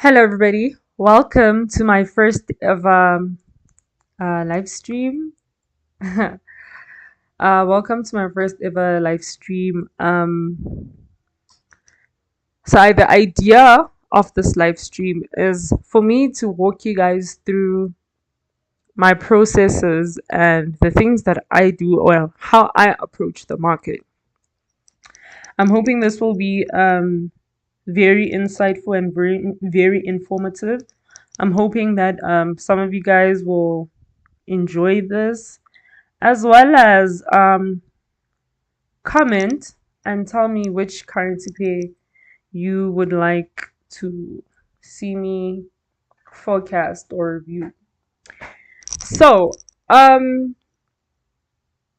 Hello, everybody. Welcome to my first of live stream. Welcome to my first ever live stream. The idea of this live stream is for me to walk you guys through my processes and the things that I do or how I approach the market. I'm hoping this will be very insightful and very informative. I'm hoping that some of you guys will enjoy this, as well as comment and tell me which currency pair you would like to see me forecast or review. So, in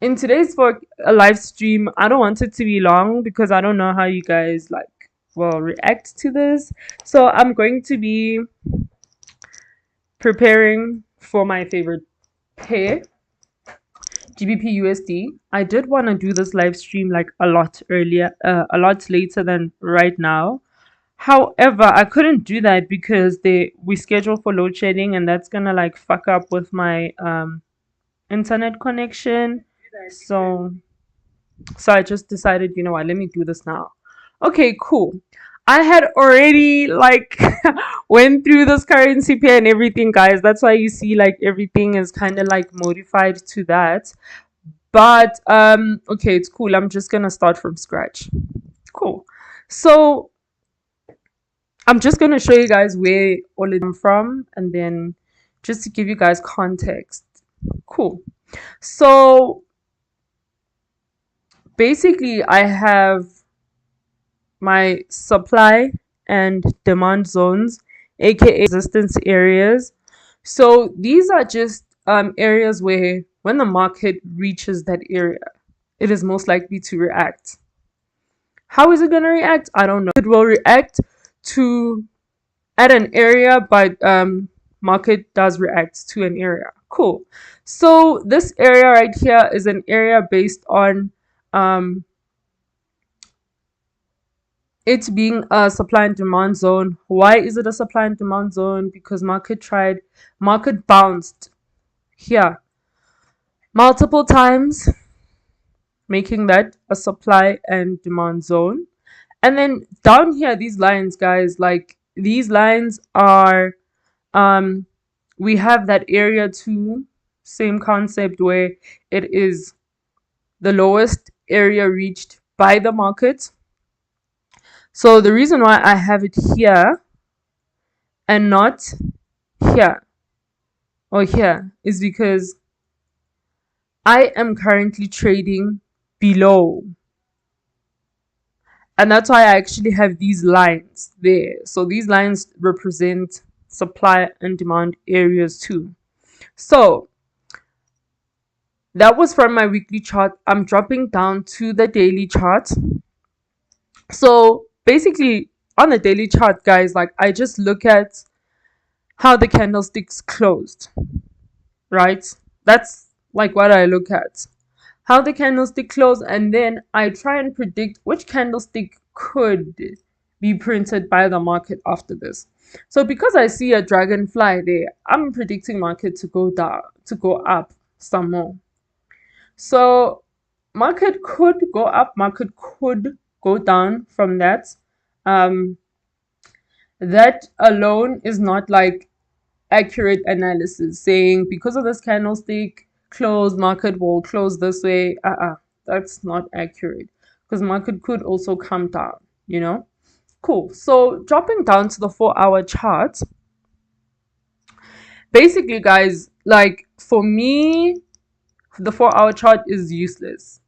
today's for a live stream, I don't want it to be long because I don't know how you guys will react to this. So I'm going to be preparing for my favorite pair, GBP USD. I did want to do this live stream like a lot earlier, a lot later than right now. However, I couldn't do that because we scheduled for load shedding, and that's gonna like fuck up with my internet connection. So I just decided, you know what, let me do this now. Okay, cool. I had already like went through this currency pair and everything, guys. That's why you see like everything is kind of like modified to that. But okay, it's cool. I'm just gonna start from scratch. Cool. So I'm just gonna show you guys where all of them from, and then just to give you guys context. Cool. So basically, I have my supply and demand zones, aka resistance areas. So these are just areas where when the market reaches that area, it is most likely to react. How is it going to react? I don't know. It will react to at an area, but market does react to an area. Cool. So this area right here is an area based on it being a supply and demand zone. Why is it a supply and demand zone? Because market bounced here multiple times, making that a supply and demand zone. And then down here, these lines, guys, like these lines are, we have that area 2, same concept where it is the lowest area reached by the market. So the reason why I have it here and not here or here is because I am currently trading below. And that's why I actually have these lines there. So these lines represent supply and demand areas too. So that was from my weekly chart. I'm dropping down to the daily chart. So basically on the daily chart, guys, like I just look at how the candlesticks closed, right? That's like what I look at. How the candlestick closed, and then I try and predict which candlestick could be printed by the market after this. So because I see a dragonfly there, I'm predicting market to go down, to go up some more. So market could go up, market could go down from that. That alone is not like accurate analysis saying because of this candlestick close, market will close this way. That's not accurate because market could also come down, you know. Cool. So dropping down to the 4-hour chart, basically, guys, like for me, the 4-hour chart is useless.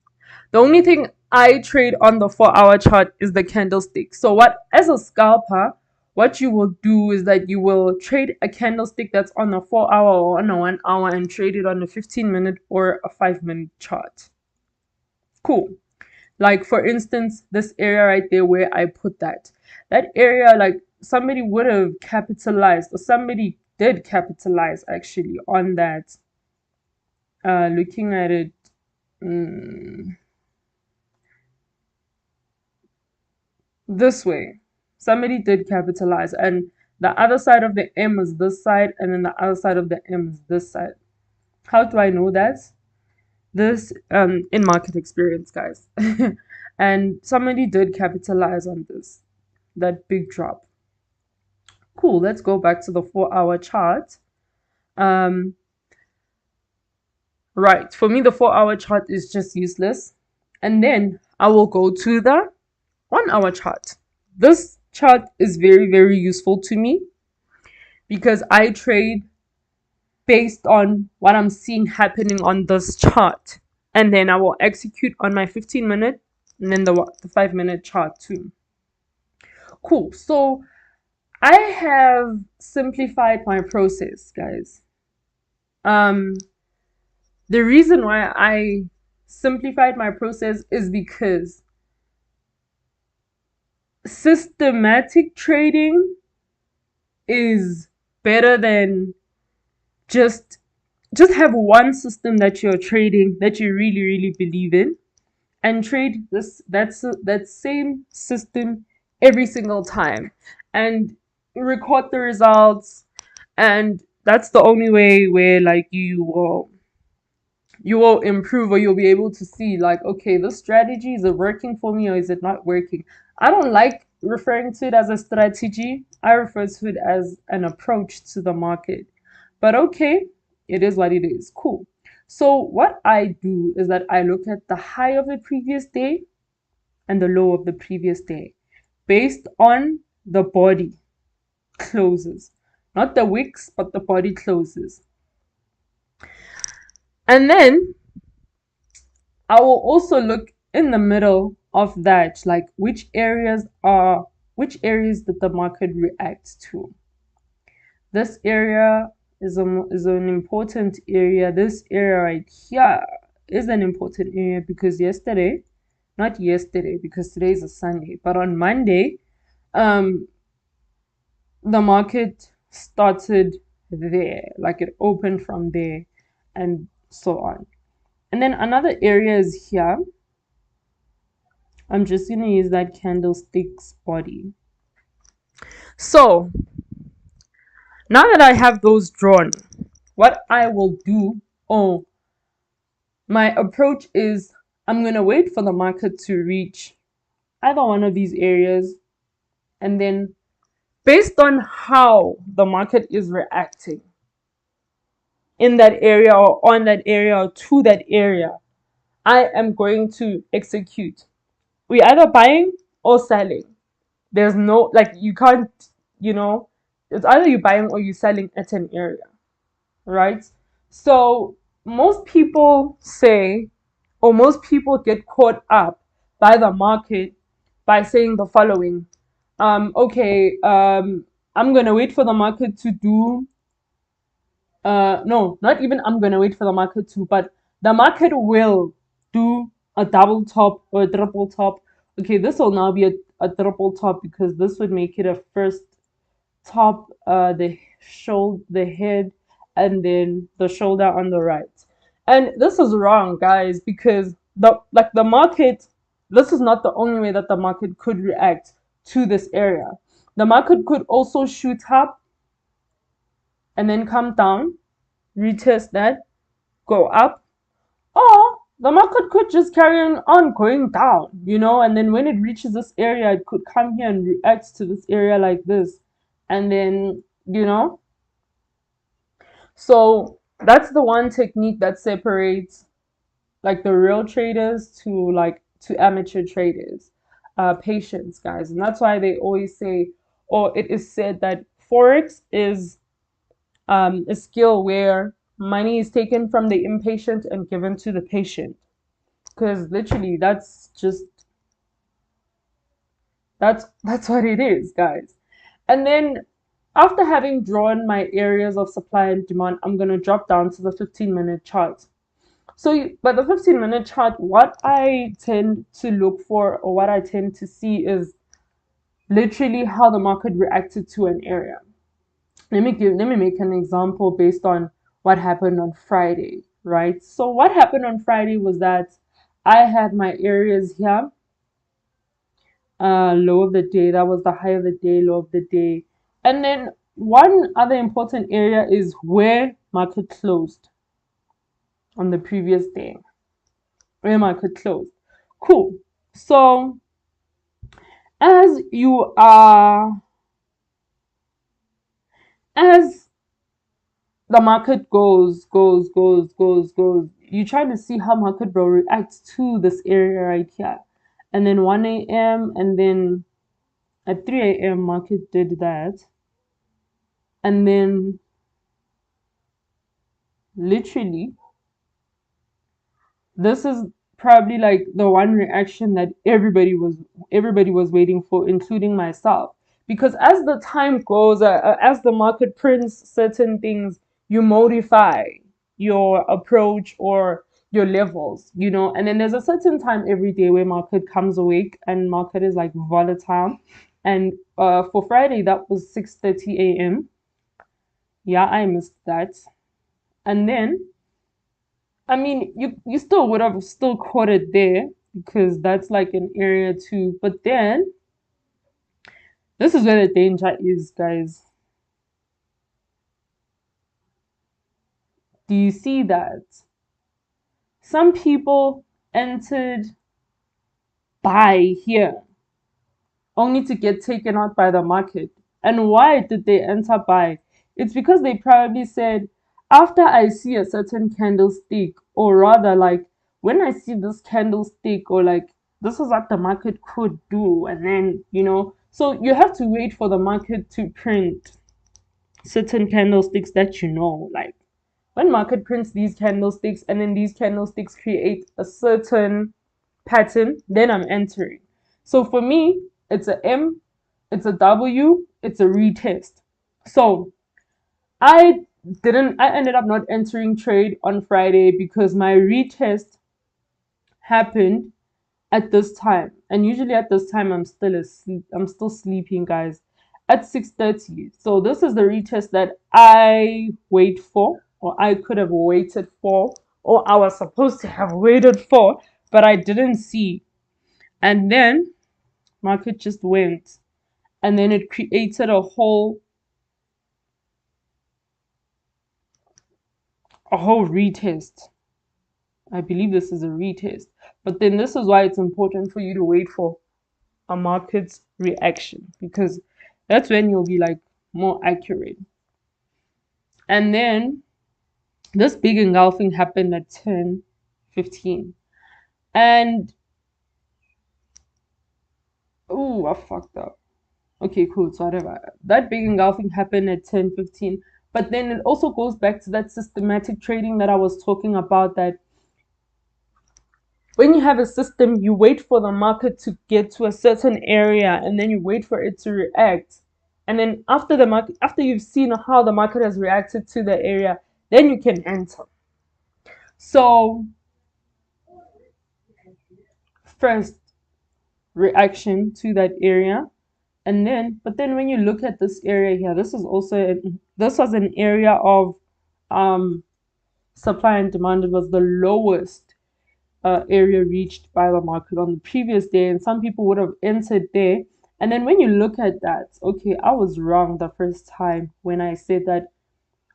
The only thing I trade on the 4-hour chart is the candlestick. So what, as a scalper, what you will do is that you will trade a candlestick that's on a 4-hour or on a 1 hour and trade it on a 15-minute or a 5-minute chart. Cool. Like for instance, this area right there where I put that area, like somebody would have capitalized, or somebody did capitalize actually on that. Looking at it, this way, somebody did capitalize, and The other side of the M is this side, and then the other side of the M is this side. How do I know that? This in market experience, guys. And somebody did capitalize on this, that big drop. Cool, let's go back to the 4-hour chart. Um, right, for me, the 4-hour chart is just useless. And then I will go to the 1-hour chart. This chart is very, very useful to me because I trade based on what I'm seeing happening on this chart. And then I will execute on my 15-minute and then the 5-minute chart too. Cool. So I have simplified my process, guys. The reason why I simplified my process is because systematic trading is better than just have one system that you're trading that you really, really believe in, and trade that same system every single time and record the results. And that's the only way where like you will improve, or you'll be able to see like, okay, this strategy, is it working for me or is it not working? I don't like referring to it as a strategy. I refer to it as an approach to the market. But okay, it is what it is. Cool. So what I do is that I look at the high of the previous day and the low of the previous day based on the body closes. Not the wicks, but the body closes. And then I will also look in the middle of that, like which areas did the market react to. This area is an important area. This area right here is an important area because not yesterday, because today is a Sunday, but on Monday, the market started there, like it opened from there and so on. And then another area is here. I'm just going to use that candlestick's body. So now that I have those drawn, what I will do, my approach is I'm going to wait for the market to reach either one of these areas, and then based on how the market is reacting in that area or on that area or to that area, I am going to execute. We're either buying or selling. There's no, like, you can't, it's either you're buying or you're selling at an area, right? So most people say, or most people get caught up by the market by saying the following. I'm going to wait for the market to do, no, not even I'm going to wait for the market to, but the market will do a double top or a triple top. Okay, this will now be a triple top because this would make it a first top, the shoulder, the head, and then the shoulder on the right. And this is wrong, guys, because the market, this is not the only way that the market could react to this area. The market could also shoot up and then come down, retest that, go up, or the market could just carry on going down, and then when it reaches this area, it could come here and react to this area like this, and then, so that's the one technique that separates like the real traders to amateur traders. Patience, guys. And that's why they always say, or it is said, that Forex is a skill where money is taken from the impatient and given to the patient. Because literally that's what it is, guys. And then after having drawn my areas of supply and demand, I'm going to drop down to the 15-minute chart. So by the 15-minute chart, what I tend to look for, or what I tend to see, is literally how the market reacted to an area. Let me make an example based on what happened on Friday, right? So what happened on Friday was that I had my areas here. Low of the day, that was the high of the day, low of the day. And then one other important area is where market closed on the previous day. Where market closed. Cool. So as you are as the market goes, you try to see how market will react to this area right here. And then 1 a.m. and then at 3 a.m. market did that. And then literally this is probably like the one reaction that everybody was waiting for, including myself, because as the time goes, as the market prints certain things, you modify your approach or your levels, and then there's a certain time every day where market comes awake and market is like volatile. And for Friday that was 6:30 a.m. Yeah, I missed that. And then I mean, you still would have still caught it there because that's like an area too. But then this is where the danger is, guys. Do you see that? Some people entered buy here only to get taken out by the market. And why did they enter buy? It's because they probably said, after I see a certain candlestick, or rather, like when I see this candlestick, or like this is what the market could do, and then, so you have to wait for the market to print certain candlesticks that like when market prints these candlesticks and then these candlesticks create a certain pattern, then I'm entering. So for me, it's a M, it's a W, it's a retest. So I ended up not entering trade on Friday because my retest happened at this time. And usually at this time I'm still asleep. I'm still sleeping, guys. At 6:30. So this is the retest that I wait for, or I could have waited for, or I was supposed to have waited for, but I didn't see. And then market just went. And then it created a whole retest. I believe this is a retest. But then this is why it's important for you to wait for a market's reaction, because that's when you'll be like more accurate. And then this big engulfing happened at 10:15. And oh, I fucked up. Okay, cool. So whatever. That big engulfing happened at 10:15. But then it also goes back to that systematic trading that I was talking about, that when you have a system, you wait for the market to get to a certain area and then you wait for it to react. And then after you've seen how the market has reacted to the area, then you can enter. So first reaction to that area, and then but then when you look at this area here, this was an area of um supply and demand. It was the lowest area reached by the market on the previous day, and some people would have entered there. And then when you look at that, okay, I was wrong the first time when I said that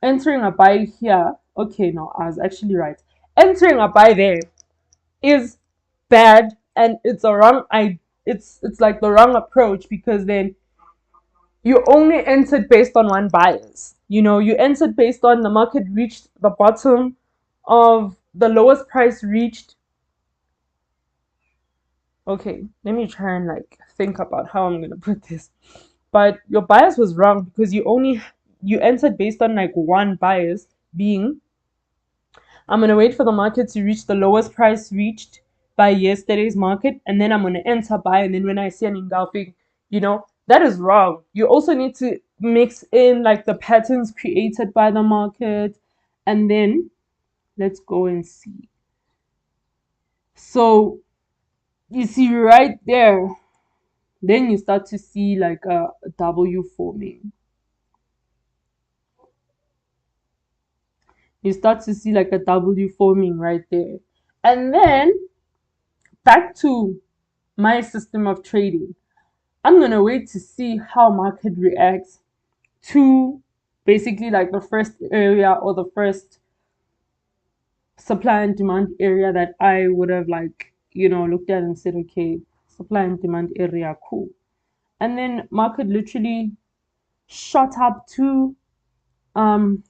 entering a buy here. Okay, no, I was actually right. Entering a buy there is bad, and it's like the wrong approach, because then you only entered based on one bias. You entered based on the market reached the bottom of the lowest price reached. Okay, let me try and like think about how I'm gonna put this. But your bias was wrong, because you entered based on like one bias, being I'm gonna wait for the market to reach the lowest price reached by yesterday's market, and then I'm gonna enter buy, and then when I see an engulfing, that is wrong. You also need to mix in like the patterns created by the market, and then let's go and see. So you see right there, then you start to see like a W forming. You start to see like a W forming right there. And then back to my system of trading. I'm gonna wait to see how market reacts. to basically like the first area or the first supply and demand area that I would have like, looked at and said, okay, supply and demand area, cool. And then market literally shot up to um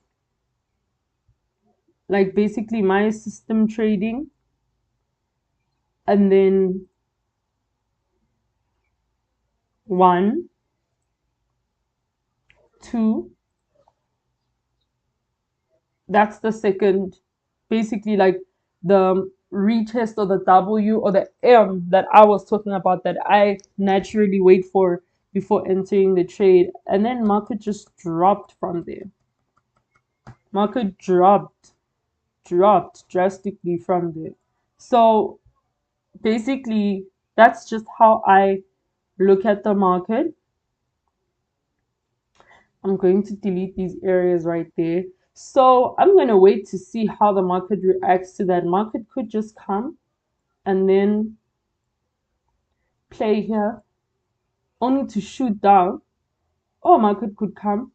like basically my system trading, and then one, two, that's the second, basically like the retest or the W or the M that I was talking about that I naturally wait for before entering the trade. And then market just dropped from there. Market dropped drastically from there. So basically, that's just how I look at the market. I'm going to delete these areas right there. So I'm going to wait to see how the market reacts to that. Market could just come and then play here only to shoot down. Or market could come,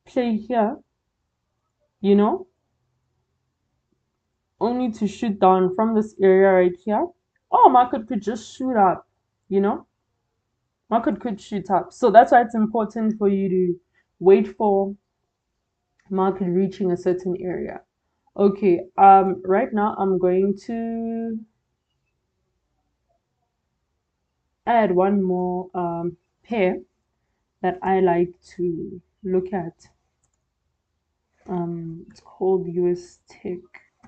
play here, you know, only to shoot down from this area right here. Or market could just shoot up, you know. Market could shoot up. So that's why it's important for you to wait for market reaching a certain area. Okay, right now I'm going to add one more pair that I like to look at. It's called US Tech.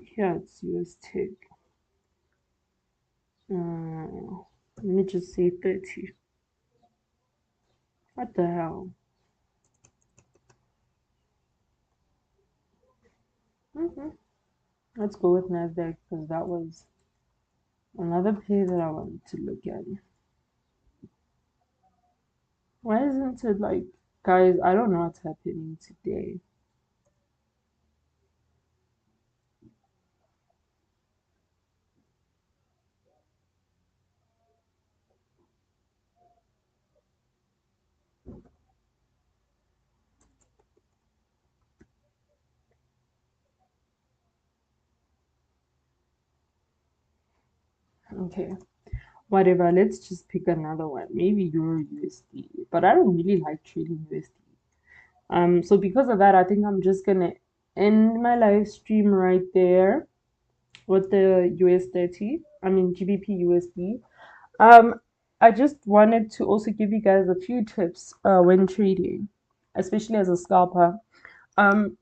Here it's US Tech. Let me just say 30. What the hell? Let's go with Nasdaq because that was another pair that I wanted to look at. Why isn't it like, guys? I don't know what's happening today. Okay, whatever. Let's just pick another one. Maybe Euro USD, but I don't really like trading USD. So because of that, I think I'm just gonna end my live stream right there with the US 30. I mean GBP USD. I just wanted to also give you guys a few tips when trading, especially as a scalper.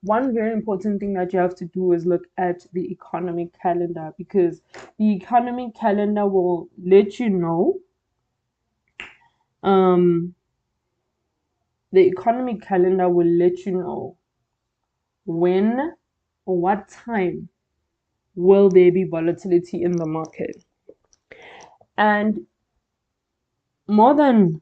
One very important thing that you have to do is look at the economic calendar, because the economic calendar will let you know the economic calendar will let you know when or what time will there be volatility in the market. And more than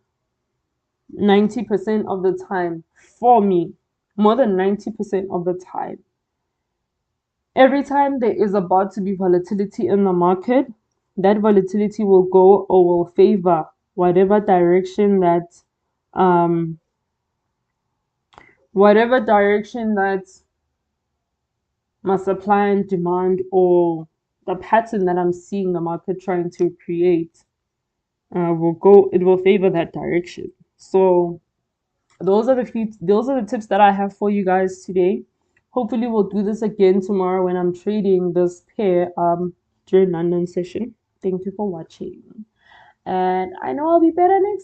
90% of the time, for me, more than 90% of the time, every time there is about to be volatility in the market, that volatility will go or will favor whatever direction that um whatever direction that my supply and demand, or the pattern that I'm seeing the market trying to create, it will favor that direction. So those are the tips that I have for you guys today. Hopefully we'll do this again tomorrow when I'm trading this pair during London session. Thank you for watching, and I know I'll be better next